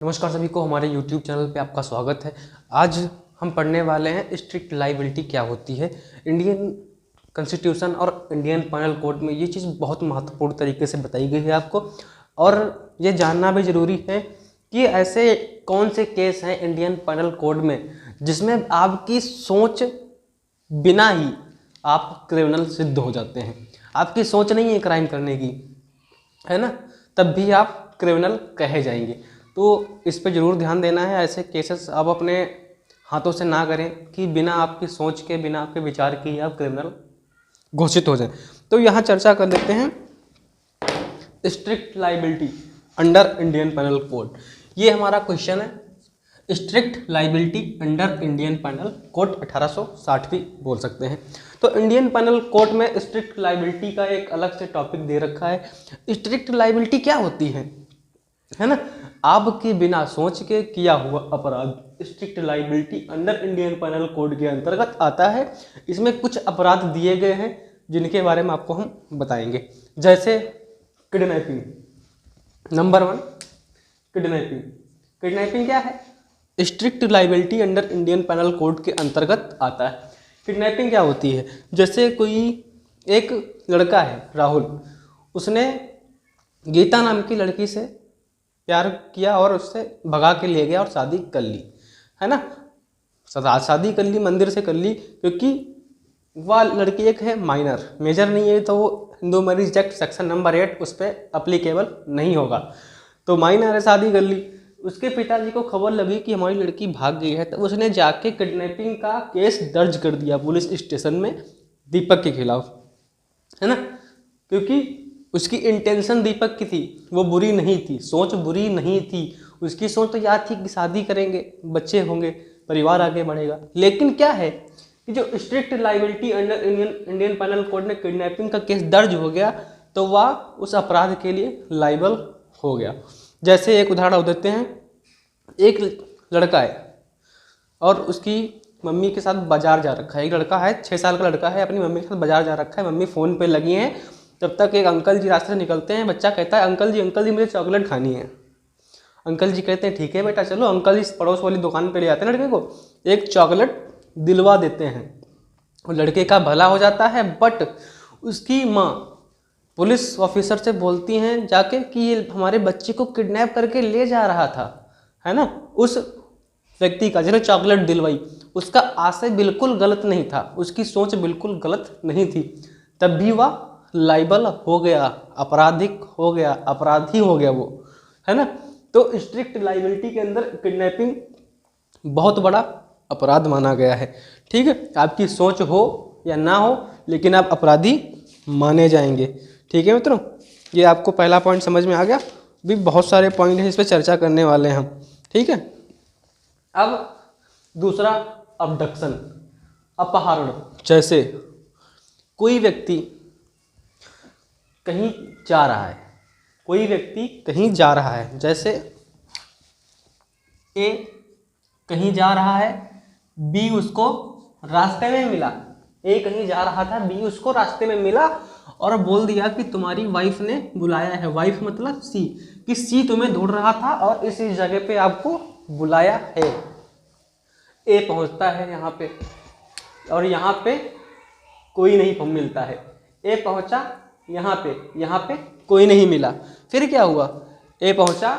नमस्कार सभी को, हमारे YouTube चैनल पे आपका स्वागत है। आज हम पढ़ने वाले हैं स्ट्रिक्ट लाइबिलिटी क्या होती है। इंडियन कॉन्स्टिट्यूशन और इंडियन पेनल कोड में ये चीज़ बहुत महत्वपूर्ण तरीके से बताई गई है आपको, और ये जानना भी ज़रूरी है कि ऐसे कौन से केस हैं इंडियन पेनल कोड में जिसमें आपकी सोच बिना ही आप क्रिमिनल सिद्ध हो जाते हैं। आपकी सोच नहीं है क्राइम करने की, है ना, तब भी आप क्रिमिनल कहे जाएंगे। तो इस पे ज़रूर ध्यान देना है। ऐसे केसेस आप अपने हाथों से ना करें कि बिना आपकी सोच के, बिना आपके विचार के ही आप क्रिमिनल घोषित हो जाएं। तो यहाँ चर्चा कर लेते हैं strict liability under Indian penal code. ये हमारा क्वेश्चन है, strict liability under Indian penal code 1860 भी बोल सकते हैं। तो इंडियन पेनल कोड में स्ट्रिक्ट लाइबिलिटी का एक अलग से टॉपिक दे रखा है। स्ट्रिक्ट लाइबिलिटी क्या होती है ना, आपके बिना सोच के किया हुआ अपराध strict liability under Indian penal code के अंतर्गत आता है। इसमें कुछ अपराध दिए गए हैं जिनके बारे में आपको हम बताएंगे, जैसे किडनैपिंग। Number 1, kidnapping. किडनैपिंग क्या है? Strict liability under Indian penal code के अंतर्गत आता है। किडनैपिंग क्या होती है? जैसे कोई एक लड़का है राहुल, उसने गीता नाम की लड़की से प्यार किया और उससे भगा के ले गया और शादी कर ली, है ना। शादी कर ली, मंदिर से कर ली, क्योंकि वह लड़की एक है माइनर, मेजर नहीं है, तो वो Hindu marriage act section number 8 उस पर अप्लीकेबल नहीं होगा। तो माइनर है, शादी कर ली। उसके पिताजी को खबर लगी कि हमारी लड़की भाग गई है, तो उसने जाके किडनैपिंग का केस दर्ज कर दिया पुलिस स्टेशन में दीपक के खिलाफ, है ना। क्योंकि उसकी इंटेंशन दीपक की थी, वो बुरी नहीं थी, सोच बुरी नहीं थी। उसकी सोच तो यह थी कि शादी करेंगे, बच्चे होंगे, परिवार आगे बढ़ेगा। लेकिन क्या है कि जो strict liability under Indian penal code में किडनैपिंग का केस दर्ज हो गया, तो वह उस अपराध के लिए लाइबल हो गया। जैसे एक उदाहरण देते हैं, एक लड़का है और उसकी मम्मी के साथ बाजार जा रखा है। एक लड़का है, 6 साल का लड़का है, अपनी मम्मी के साथ बाजार जा रखा है। मम्मी फ़ोन पे लगी हैं, तब तक एक अंकल जी रास्ते से निकलते हैं। बच्चा कहता है, अंकल जी मुझे चॉकलेट खानी है। अंकल जी कहते हैं, ठीक है बेटा चलो। अंकल जी पड़ोस वाली दुकान पे ले आते हैं लड़के को, एक चॉकलेट दिलवा देते हैं और लड़के का भला हो जाता है। बट उसकी माँ पुलिस ऑफिसर से बोलती हैं जाके कि ये हमारे बच्चे को किडनैप करके ले जा रहा था, है ना। उस व्यक्ति का जिन्हें चॉकलेट दिलवाई, उसका आशय बिल्कुल गलत नहीं था, उसकी सोच बिल्कुल गलत नहीं थी, तब भी वह लाइबल हो गया, आपराधिक हो गया, अपराधी हो गया वो, है ना। तो स्ट्रिक्ट लाइबिलिटी के अंदर किडनैपिंग बहुत बड़ा अपराध माना गया है। ठीक है, आपकी सोच हो या ना हो, लेकिन आप अपराधी माने जाएंगे। ठीक है मित्रों, ये आपको पहला पॉइंट समझ में आ गया। भी बहुत सारे पॉइंट हैं, इस पर चर्चा करने वाले हैं हम। ठीक है, अब दूसरा, अबडक्शन, अपहरण। जैसे कोई व्यक्ति कहीं जा रहा है, कोई व्यक्ति कहीं जा रहा है, जैसे ए कहीं जा रहा है, बी उसको रास्ते में मिला। ए कहीं जा रहा था, बी उसको रास्ते में मिला और बोल दिया कि तुम्हारी वाइफ ने बुलाया है। वाइफ मतलब सी, कि सी तुम्हें ढूंढ रहा था और इस जगह पे आपको बुलाया है। ए पहुंचता है यहाँ पे और यहाँ पे कोई नहीं मिलता है। ए पहुंचा यहाँ पे कोई नहीं मिला। फिर क्या हुआ? ए पहुंचा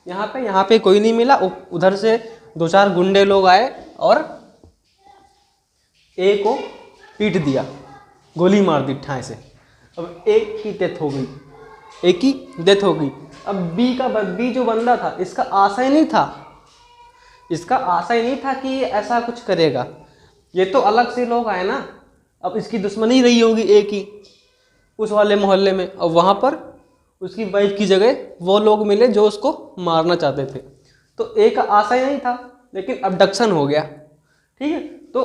यहाँ पे कोई नहीं मिला। उधर से 2-4 गुंडे लोग आए और ए को पीट दिया, गोली मार दी ठाई से। अब ए की डेथ हो गई। अब बी जो बंदा था, इसका आशय नहीं था कि ये ऐसा कुछ करेगा। ये तो अलग से लोग आए ना, अब इसकी दुश्मनी रही होगी ए की उस वाले मोहल्ले में, और वहाँ पर उसकी वाइफ की जगह वो लोग मिले जो उसको मारना चाहते थे। तो ए का आशय नहीं था, लेकिन अबडक्शन हो गया। ठीक है, तो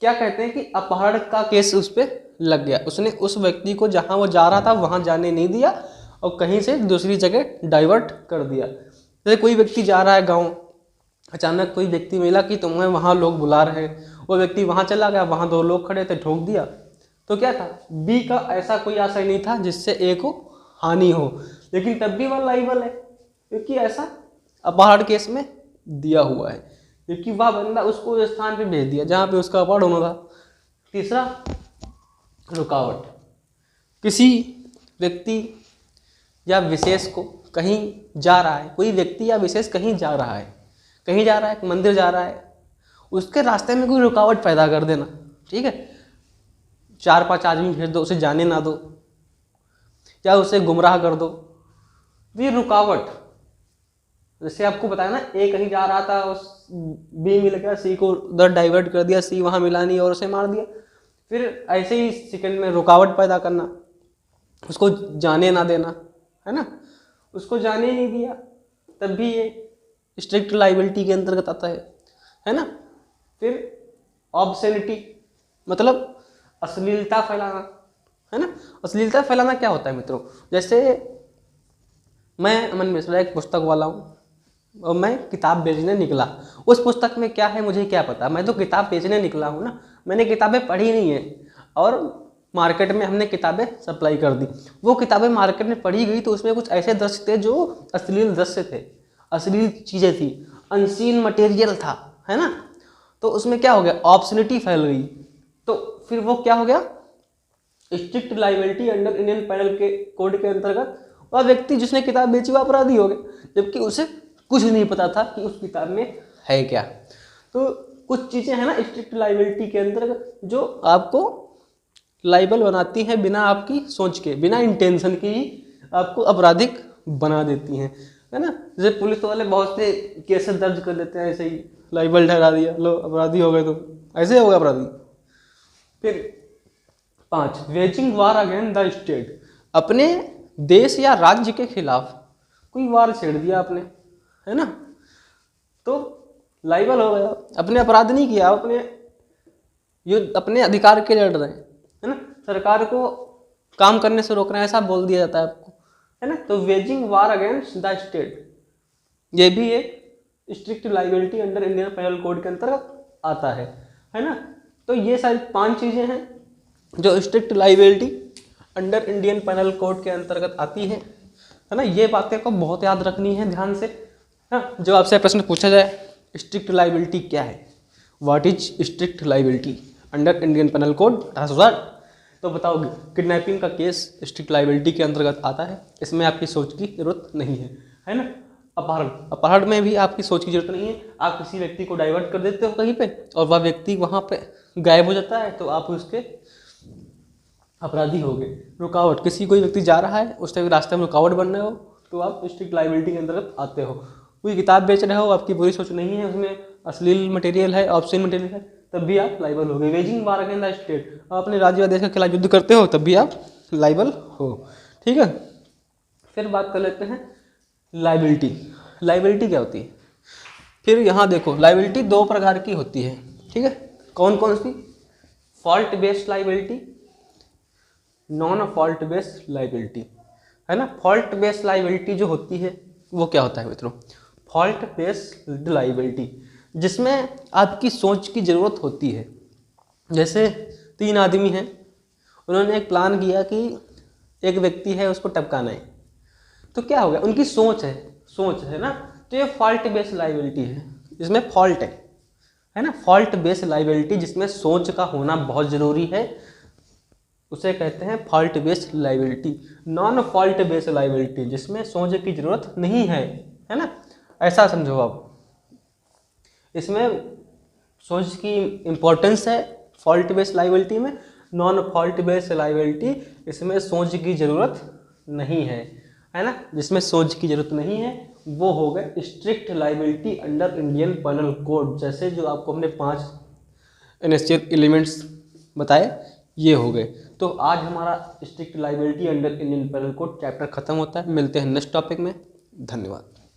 क्या कहते हैं कि अपहरण का केस उस पर लग गया। उसने उस व्यक्ति को जहाँ वो जा रहा था वहाँ जाने नहीं दिया और कहीं से दूसरी जगह डाइवर्ट कर दिया। जैसे कोई व्यक्ति जा रहा है गाँव, अचानक कोई व्यक्ति मिला कि तुम्हें वहाँ लोग बुला रहे हैं, वो व्यक्ति वहाँ चला गया, वहाँ 2 लोग खड़े थे, ठोक दिया। तो क्या था, बी का ऐसा कोई आशय नहीं था जिससे ए को हानि हो, लेकिन तब भी वह लाइबल है, क्योंकि ऐसा अपहरण केस में दिया हुआ है, क्योंकि वह बंदा उसको उस स्थान पे भेज दिया जहाँ पे उसका अपहरण होना था। तीसरा, रुकावट, किसी व्यक्ति या विशेष को कहीं जा रहा है, कोई व्यक्ति या विशेष कहीं जा रहा है, एक मंदिर जा रहा है, उसके रास्ते में कोई रुकावट पैदा कर देना, ठीक है, 4-5 आदमी भेज दो, उसे जाने ना दो, या उसे गुमराह कर दो, तो ये रुकावट। जैसे आपको बताया ना, ए कहीं जा रहा था, उस बी मिल गया, सी को उधर डाइवर्ट कर दिया, सी वहाँ मिला नहीं और उसे मार दिया। फिर ऐसे ही सेकंड में रुकावट पैदा करना, उसको जाने ना देना, है ना, उसको जाने नहीं दिया, तब भी ये स्ट्रिक्ट लाइबिलिटी के अंतर्गत आता है ना। फिर ऑब्ससेनिटी, मतलब अश्लीलता फैलाना, है ना। अश्लीलता फैलाना क्या होता है मित्रों, जैसे मैं अमन मिश्रा एक पुस्तक वाला हूँ और मैं किताब बेचने निकला, उस पुस्तक में क्या है मुझे क्या पता, मैं तो किताब बेचने निकला हूँ ना, मैंने किताबें पढ़ी नहीं है और मार्केट में हमने किताबें सप्लाई कर दी। वो किताबें मार्केट में पढ़ी गई तो उसमें कुछ ऐसे दृश्य थे जो अश्लील दृश्य थे, अश्लील चीज़ें थी, अनसीन मटेरियल था, है ना। तो उसमें क्या हो गया, ऑब्सनिटी फैल गई, तो फिर वो क्या हो गया, strict liability under Indian penal के कोड के अंतर्गत वह व्यक्ति जिसने किताब बेची वो अपराधी हो गया, जबकि उसे कुछ नहीं पता था कि उस किताब में है क्या। तो कुछ चीज़ें हैं ना स्ट्रिक्ट लाइबिलिटी के अंतर्गत जो आपको लाइबल बनाती हैं बिना आपकी सोच के, बिना इंटेंशन के ही आपको आपराधिक बना देती हैं, है ना। जैसे पुलिस वाले बहुत से केसेस दर्ज कर लेते हैं, ऐसे ही लाइबल ठहरा दिया, लो अपराधी हो गए, तो ऐसे हो गया अपराधी। फिर 5, waging war against the state, अपने देश या राज्य के खिलाफ कोई वार छेड़ दिया आपने, है ना, तो लाइबल हो गया। अपने अपराध नहीं किया, अपने अधिकार के लड़ रहे हैं, है ना, सरकार को काम करने से रोक रहे हैं, ऐसा बोल दिया जाता है आपको, है ना। तो waging war against the state ये भी एक strict liability under Indian penal code के अंतर्गत आता है ना। तो ये सारी 5 चीज़ें हैं जो strict liability under Indian penal code के अंतर्गत आती है ना। ये बातें को बहुत याद रखनी है ध्यान से, ना। जो आपसे प्रश्न पूछा जाए स्ट्रिक्ट लाइबिलिटी क्या है, what is strict liability under Indian penal code 1860, तो बताओगे किडनैपिंग का केस स्ट्रिक्ट लाइबिलिटी के अंतर्गत आता है, इसमें आपकी सोच की जरूरत नहीं है ना। अपहरण में भी आपकी सोच की जरूरत नहीं है, आप किसी व्यक्ति को डाइवर्ट कर देते हो कहीं पे और वह व्यक्ति वहाँ पे गायब हो जाता है तो आप उसके अपराधी हो गए। रुकावट, कोई व्यक्ति जा रहा है, उस टाइम रास्ते में रुकावट बन रहे हो तो आप स्ट्रिक्ट लाइबिलिटी के अंतर्गत आते हो। कोई किताब बेच रहे हो, आपकी बुरी सोच नहीं है, उसमें अश्लील मटेरियल है, ऑब्ससीन मटेरियल है, तब भी आप लाइबल हो गए। Waging war against the state, आप अपने राज्य या देश के खिलाफ युद्ध करते हो तब भी आप लाइबल हो, ठीक है। फिर बात कर लेते हैं लाइबिलिटी क्या होती है। फिर यहाँ देखो लाइबिलिटी 2 प्रकार की होती है, ठीक है। कौन कौन सी, fault based liability, non fault based liability, है ना। फॉल्ट बेस्ड लाइबिलिटी जो होती है वो क्या होता है मित्रों, फॉल्ट बेस्ड लाइबिलिटी जिसमें आपकी सोच की ज़रूरत होती है। जैसे 3 आदमी हैं, उन्होंने एक प्लान किया कि एक व्यक्ति है उसको टपकाना है, तो क्या हो गया, उनकी सोच है ना, तो ये फॉल्ट बेस्ड लाइबिलिटी है, इसमें फॉल्ट है ना। फॉल्ट बेस्ड लाइबिलिटी जिसमें सोच का होना बहुत ज़रूरी है उसे कहते हैं fault based liability. Non fault based liability जिसमें सोच की जरूरत नहीं है ना, ऐसा समझो आप। इसमें सोच की इम्पोर्टेंस है फॉल्ट बेस्ड लाइबिलिटी में, नॉन फॉल्ट बेस्ड लाइबिलिटी इसमें सोच की जरूरत नहीं है ना। जिसमें सोच की जरूरत नहीं है वो हो गए strict liability under Indian penal code, जैसे जो आपको हमने 5 एनेशियल एलिमेंट्स बताए ये हो गए। तो आज हमारा strict liability under Indian penal code chapter खत्म होता है। मिलते हैं नेक्स्ट टॉपिक में, धन्यवाद।